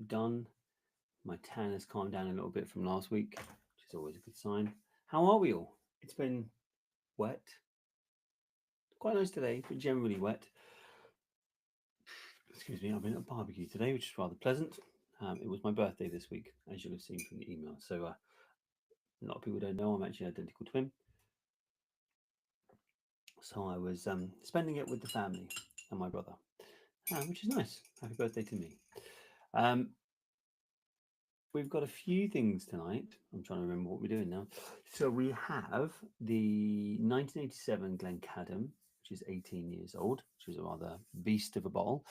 done. My tan has calmed down a little bit from last week, which is always a good sign. How are we all? It's been wet, quite nice today, but generally wet. Excuse me, I've been at a barbecue today, which is rather pleasant. It was my birthday this week, as you'll have seen from the email. So a lot of people don't know I'm actually an identical twin. So I was spending it with the family and my brother, which is nice. Happy birthday to me. Um, we've got a few things tonight. I'm trying to remember what we're doing now. So we have the 1987 Glencadam, which is 18 years old, which is a rather beast of a bottle.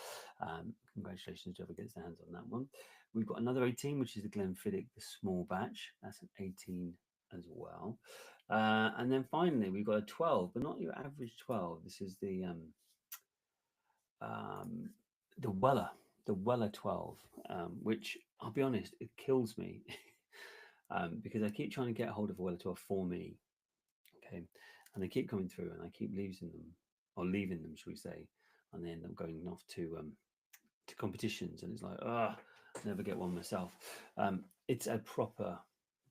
Congratulations to whoever gets their hands on that one. We've got another 18, which is the Glenfiddich, the small batch. That's an 18 as well. And then finally, we've got a 12, but not your average 12. This is um, the Weller 12, which I'll be honest, it kills me because I keep trying to get hold of a Weller 12 for me. Okay. And they keep coming through and I keep losing them or leaving them, shall we say. And they end up going off to competitions. And it's like, ah, never get one myself. It's a proper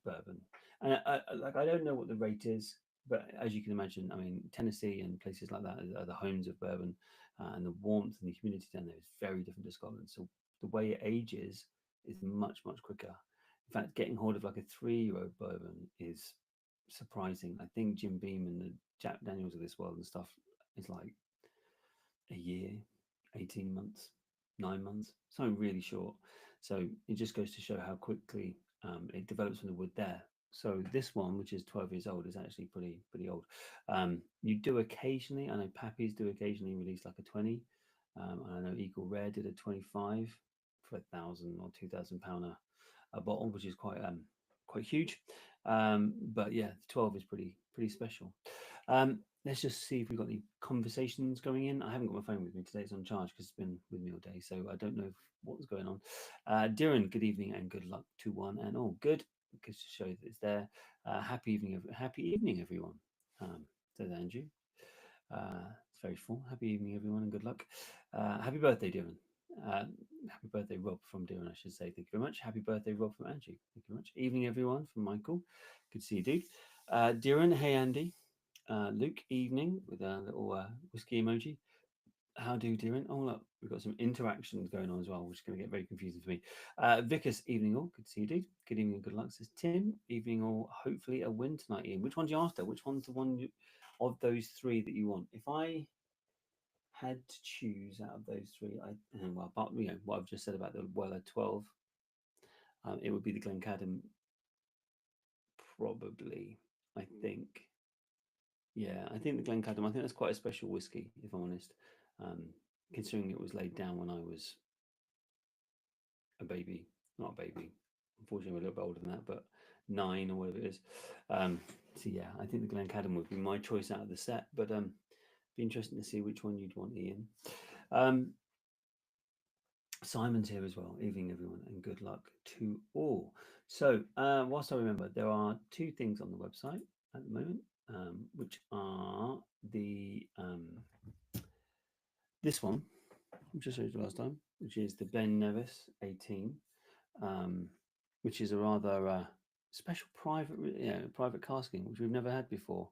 bourbon. And I don't know what the rate is, but as you can imagine, I mean, Tennessee and places like that are the homes of bourbon, and the warmth and the humidity down there is very different to Scotland. So the way it ages is much quicker. In fact, getting hold of like a 3 year old bourbon is surprising. I think Jim Beam and the Jack Daniels of this world and stuff is like a year, 18 months, 9 months, something really short. So it just goes to show how quickly it develops from the wood there. So this one, which is 12 years old, is actually pretty old. You do occasionally, I know Pappy's do occasionally release like a 20. And I know Eagle Rare did a 25 for 1,000 or 2,000 pound a bottle, which is quite huge. But yeah, 12 is pretty special. Let's just see if we've got any conversations going in. I haven't got my phone with me today; it's on charge because it's been with me all day, so I don't know what's going on. Darren, good evening and good luck to one and all. Good, because to show that it's there. Happy evening, everyone. Says Andrew. It's very full. Happy evening, everyone, and good luck. Happy birthday, Darren. Happy birthday, Rob, from Darren, I should say. Thank you very much. Happy birthday, Rob, from Andrew. Thank you very much. Evening, everyone, from Michael. Good to see you, dude. Darren, hey, Andy. Luke, evening, with a little whiskey emoji. How do, Darren? Oh, look, we've got some interactions going on as well, which is going to get very confusing for me. Vickers, evening all. Good to see you, dude. Good evening and good luck, says Tim. Evening all. Hopefully a win tonight, Ian. Which one's you after? Which one's the one of those three that you want? If I had to choose out of those three, well, but what I've just said about the Weller 12, it would be the Glencadam, probably. I think, yeah, I think the Glencadam. I think that's quite a special whiskey, if I'm honest. Um, Considering it was laid down when I was a baby, not a baby. Unfortunately, we're a little bit older than that, but 9 or whatever it is. So yeah, I think the Glencadam would be my choice out of the set, but be interesting to see which one you'd want, Ian. Um, Simon's here as well. Evening, everyone, and good luck to all. So, whilst I remember, there are two things on the website at the moment, which are this one, which I showed you last time, which is the Ben Nevis 18, um, which is a rather special private casking, which we've never had before.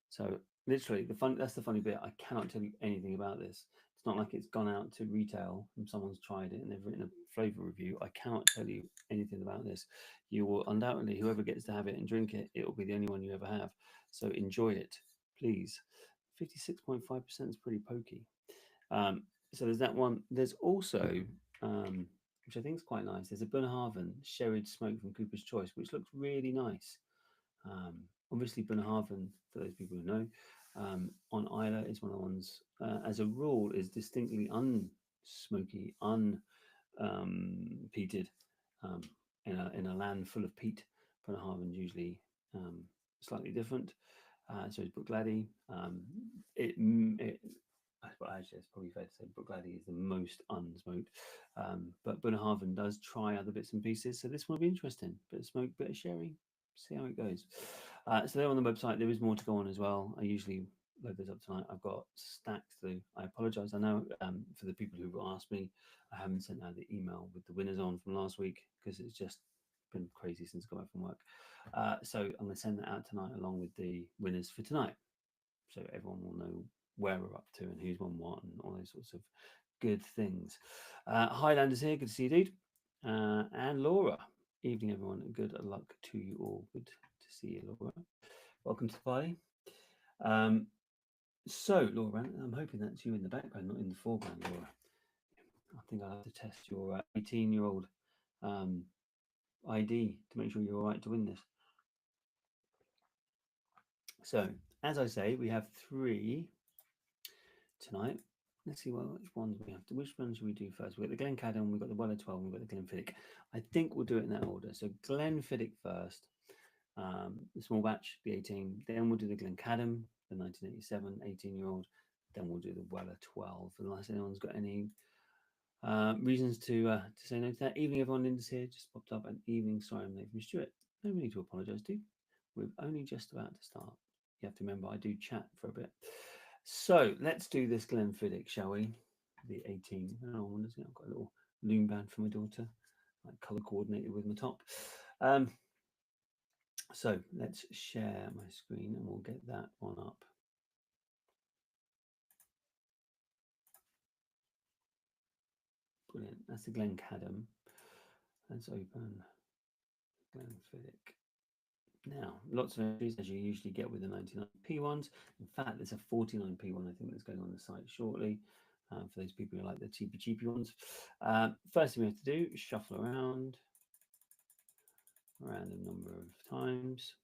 So literally, that's the funny bit. I cannot tell you anything about this. It's not like it's gone out to retail and someone's tried it and they've written a flavor review. I cannot tell you anything about this. You will undoubtedly, whoever gets to have it and drink it, it will be the only one you ever have. So enjoy it, please. 56.5% is pretty pokey. So there's that one. There's also, which I think is quite nice, there's a Bunnahabhain sherried smoke from Cooper's Choice, which looks really nice. Obviously, Bunnahabhain, for those people who know, on Isla is one of the ones, as a rule, is distinctly unsmoky, peated. Um, in a land full of peat, Bunnahabhain's usually slightly different. So is Bruichladdich. It well, actually, it's probably fair to say Bruichladdich is the most unsmoked. But Bunnahabhain does try other bits and pieces. So this will be interesting. Bit of smoke, bit of sherry. See how it goes. So they're on the website. There is more to go on as well. I usually load those up tonight. I've got stacks to do. I apologise. I know for the people who've asked me, I haven't sent out the email with the winners on from last week because it's just been crazy since I got back from work. So I'm going to send that out tonight along with the winners for tonight, so everyone will know where we're up to and who's won what and all those sorts of good things. Highlanders here, good to see you, dude. And Laura, evening, everyone. Good luck to you all. Good to see you, Laura. Welcome to the party. So, Laura, I'm hoping that's you in the background, not in the foreground, Laura. I think I'll have to test your 18-year-old ID to make sure you're all right to win this. So, as I say, we have 3 tonight. Let's see which ones we have to. Which ones should we do first? We've got the Glencadam, we've got the Weller 12, we've got the Glenfiddich. I think we'll do it in that order. So Glenfiddich first, the small batch, the 18. Then we'll do the Glencadam, the 1987, 18-year-old. Then we'll do the Weller 12. Unless anyone's got any reasons to say no to that. Evening, everyone. Linda's here. Just popped up. And evening. Sorry, I'm late from Stuart. No need to apologise, dude. We're only just about to start. You have to remember, I do chat for a bit. So let's do this Glenfiddich, shall we? The 18. Oh, what is it? I've got a little loom band for my daughter, like colour coordinated with my top. So let's share my screen and we'll get that one up. Brilliant. That's the Glencadam. Let's open Glenfiddich. Now, lots of entries as you usually get with the 99p ones. In fact, there's a 49p one I think that's going on the site shortly. For those people who like the cheapy ones. First thing we have to do is shuffle around a random number of times.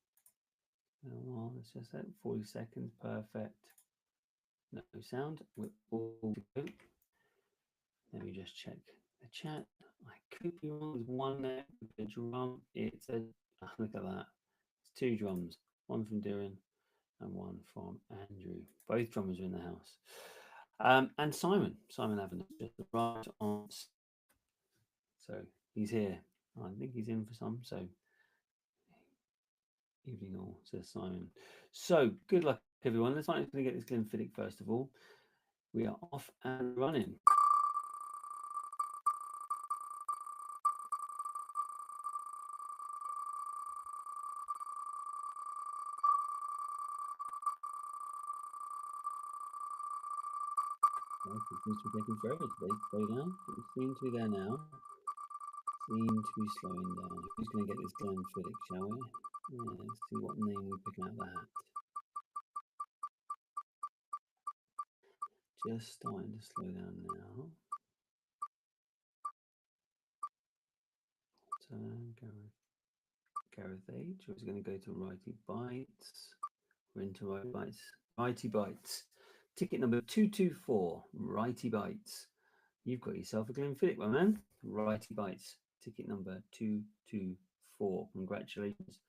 Well, let's just say 40 seconds, perfect. No sound. We're all good. Let me just check the chat. I could be wrong with one there with the drum. It's a look at that. It's 2 drums, one from Darren and one from Andrew. Both drummers are in the house. And Simon Evans, just right on. So he's here. I think he's in for some. So evening all, says Simon. So good luck, everyone. Let's find out going to get this Glenfiddich first of all. We are off and running. It seems to be taking forever today. Slow down. We seem to be there now. Seem to be slowing down. Who's going to get this Glenfiddich, shall we? Yeah, let's see what name we pick out of the hat. Just starting to slow down now. Gareth H. Who's going to go to Righty Bites. We're into Righty Bites. Righty Bites. Ticket number 224. Righty Bites. You've got yourself a Glenfiddich, my man. Righty Bites. Ticket number 224. Congratulations.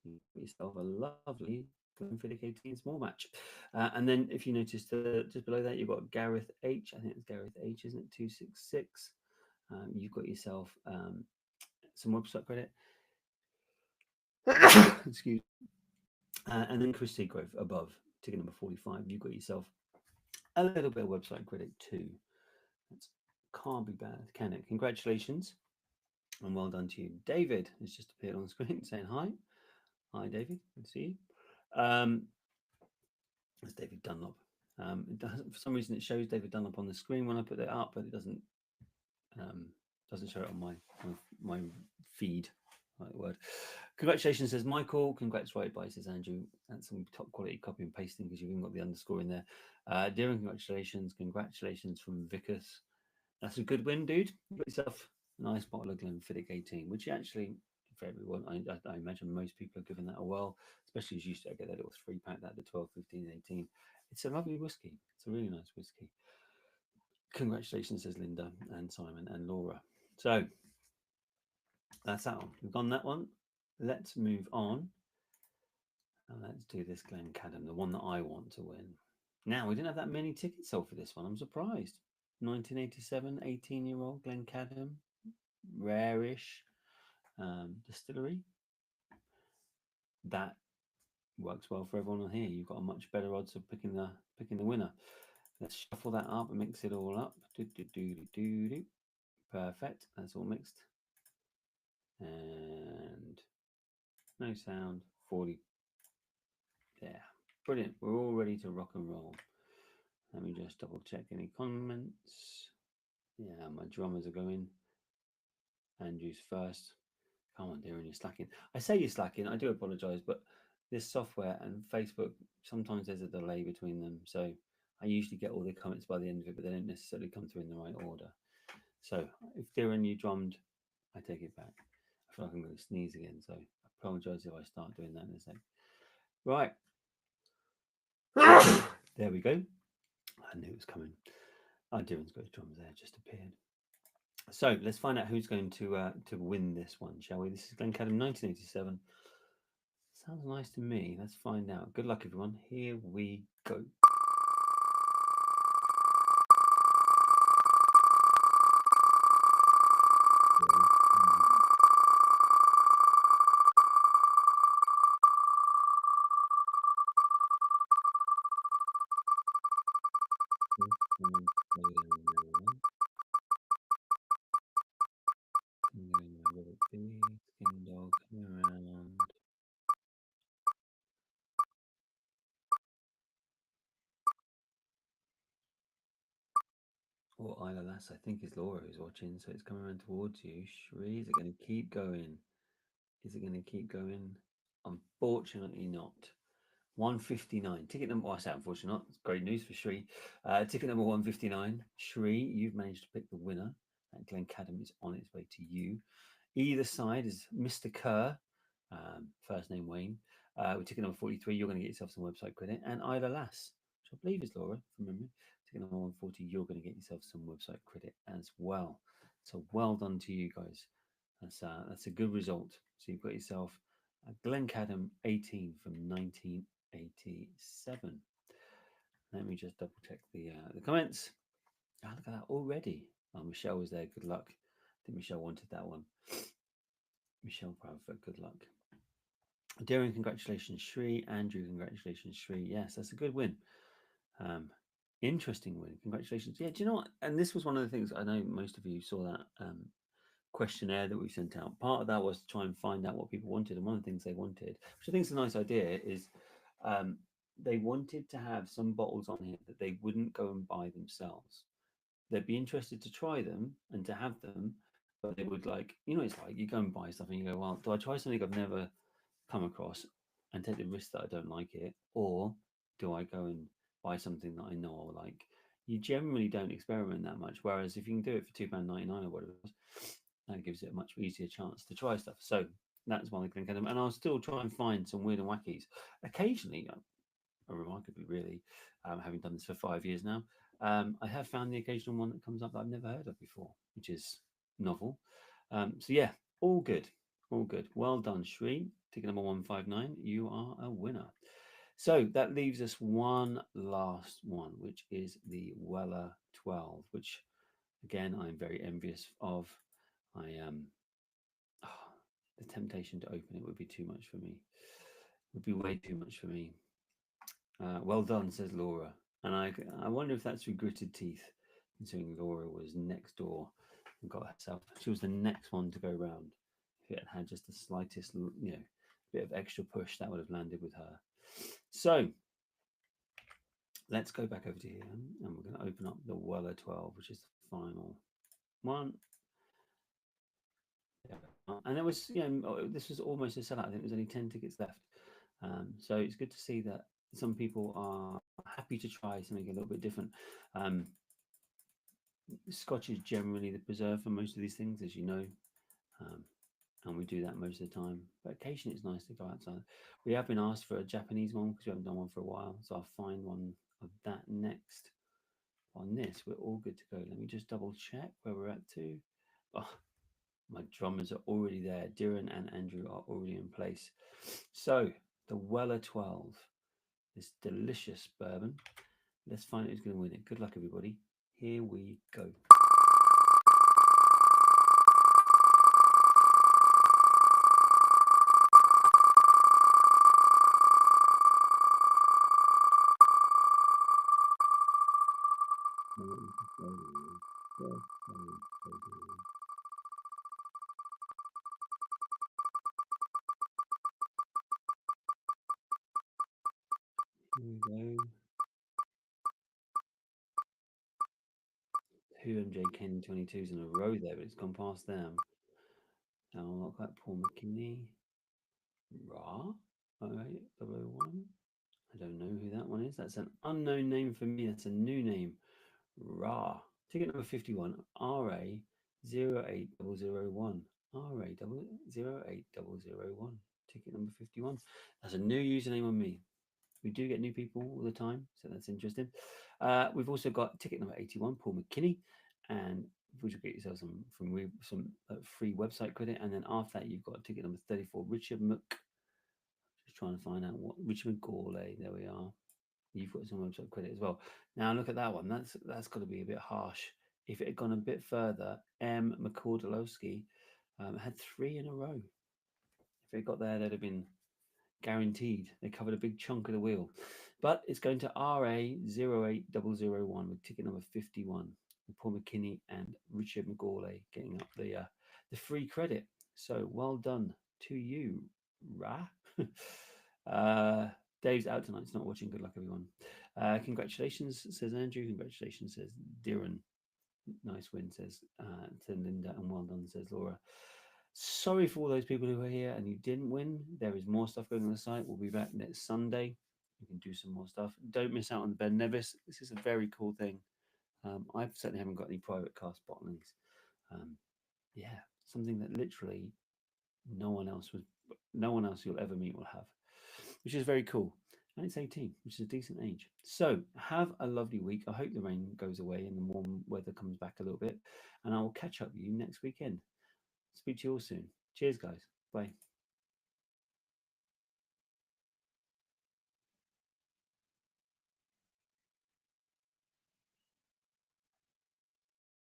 You've got yourself a lovely Glenfiddich 18 small match. And then if you notice just below that, you've got Gareth H. I think it's Gareth H, isn't it? 266. You've got yourself some website credit. Excuse me. And then Chris Seagrove above, ticket number 45. You've got yourself a little bit of website credit too. That can't be bad, can it? Congratulations and well done to you. David has just appeared on the screen saying hi. Hi, David. Good to see you. That's David Dunlop. It doesn't, for some reason, it shows David Dunlop on the screen when I put it up, but it doesn't show it on my feed. Right word. Congratulations, says Michael. Congrats, right by, says Andrew. That's some top quality copy and pasting because you've even got the underscore in there. Darren, congratulations. Congratulations from Vickers. That's a good win, dude. You got yourself a nice bottle of Glenfiddich 18, which actually, for everyone, I imagine most people are giving that a whirl, especially as you used to get that little 3-pack, that the 12, 15, 18. It's a lovely whiskey. It's a really nice whiskey. Congratulations, says Linda and Simon and Laura. So that's that one. We've done that one. Let's move on. And let's do this Glencadam, the one that I want to win. Now, we didn't have that many tickets sold for this one. I'm surprised. 1987, 18-year-old Glencadam, rare-ish distillery. That Works well for everyone on here. You've got a much better odds of picking the winner. Let's shuffle that up and mix it all up. Do, do, do, do, do, do. Perfect. That's all mixed. And no sound. 40. There. Brilliant. We're all ready to rock and roll. Let me just double check any comments. Yeah, my drummers are going. Andrew's first. Come on, Darren, you're slacking. I say you're slacking. I do apologise, but this software and Facebook, sometimes there's a delay between them. So I usually get all the comments by the end of it, but they don't necessarily come through in the right order. So if Darren, you drummed, I take it back. I feel like I'm going to sneeze again. So I apologise if I start doing that in a sec. Right. There we go. I knew it was coming. Oh, Darren's got his drums there, just appeared. So let's find out who's going to win this one, shall we? This is Glenn Cadham, 1987. Sounds nice to me. Let's find out. Good luck, everyone. Here we go. Skin dog coming around. Or Isla Lass, I think is Laura who's watching, so it's coming around towards you. Shri, is it going to keep going? Is it going to keep going? Unfortunately not. 159. Ticket number, I say unfortunately not. It's great news for Shri. Ticket number 159. Shri, you've managed to pick the winner. And Glenn Cadham is on its way to you. Either side is Mr. Kerr, first name Wayne. With ticket number 43, you're going to get yourself some website credit. And Isla Lass, which I believe is Laura from memory. Ticket number 140, you're going to get yourself some website credit as well. So well done to you guys. That's a good result. So you've got yourself Glenn Cadham 18 from 1987. Let me just double check the comments. Oh, look at that already. Oh, Michelle was there. Good luck. I think Michelle wanted that one. Michelle Proudfoot, good luck. Darren, congratulations, Shri. Andrew, congratulations, Shri. Yes, that's a good win. Interesting win. Congratulations. Yeah, do you know what? And this was one of the things, I know most of you saw that questionnaire that we sent out. Part of that was to try and find out what people wanted. And one of the things they wanted, which I think is a nice idea, is they wanted to have some bottles on here that they wouldn't go and buy themselves. They'd be interested to try them and to have them, but they would like, it's like you go and buy stuff and you go, well, do I try something I've never come across and take the risk that I don't like it, or do I go and buy something that I know I like? You generally don't experiment that much. Whereas if you can do it for £2.99 or whatever, that gives it a much easier chance to try stuff. So that's one of the Glenn, and I'll still try and find some weird and wackies. Occasionally, remarkably, really, having done this for 5 years now, I have found the occasional one that comes up that I've never heard of before, which is novel. So yeah, all good. All good. Well done, Shri. Ticket number 159. You are a winner. So that leaves us one last one, which is the Weller 12, which again I'm very envious of. The temptation to open it would be too much for me. Would be way too much for me. Well done, says Laura. And I wonder if that's through gritted teeth, considering Laura was next door and got herself. She was the next one to go round. If it had just the slightest, bit of extra push, that would have landed with her. So let's go back over to here, and we're going to open up the Weller 12, which is the final one. And it was, this was almost a sellout. I think there's only 10 tickets left. So it's good to see that some people are happy to try something a little bit different. Scotch is generally the preserve for most of these things, as you know, and we do that most of the time. But occasionally it's nice to go outside. We have been asked for a Japanese one because we haven't done one for a while, so I'll find one of that next. On this, we're all good to go. Let me just double check where we're at to. Oh, my drummers are already there. Darren and Andrew are already in place. So the Weller 12, this delicious bourbon. Let's find out who's going to win it. Good luck, everybody. Here we go. two MJ Kenny 22s in a row there, but it's gone past them. Now, look at Paul McKinney. Ra? All right, 001. I don't know who that one is. That's an unknown name for me. That's a new name. Ra. Ticket number 51, RA08001. RA08001. Ticket number 51. That's a new username on me. We do get new people all the time, so that's interesting. We've also got ticket number 81, Paul McKinney, and which will get yourself some free website credit. And then after that, you've got ticket number 34, Richard Mc. Just trying to find out what Richard McGawley. There we are. You've got some website credit as well. Now look at that one. That's got to be a bit harsh. If it had gone a bit further, M. McCordalowski had three in a row. If it got there, they'd have been guaranteed. They covered a big chunk of the wheel. But it's going to RA08001 with ticket number 51. Paul McKinney and Richard McGawley getting up the free credit. So well done to you, Ra. Dave's out tonight. He's not watching. Good luck, everyone. Congratulations, says Andrew. Congratulations, says Diran. Nice win, says to Linda. And well done, says Laura. Sorry for all those people who were here and you didn't win. There is more stuff going on the site. We'll be back next Sunday. You can do some more stuff. Don't miss out on the Ben Nevis. This is a very cool thing. I certainly haven't got any private cast bottlings. Yeah, something that literally no one else you'll ever meet will have, which is very cool. And it's 18, which is a decent age. So have a lovely week. I hope the rain goes away and the warm weather comes back a little bit. And I will catch up with you next weekend. Speak to you all soon. Cheers, guys. Bye.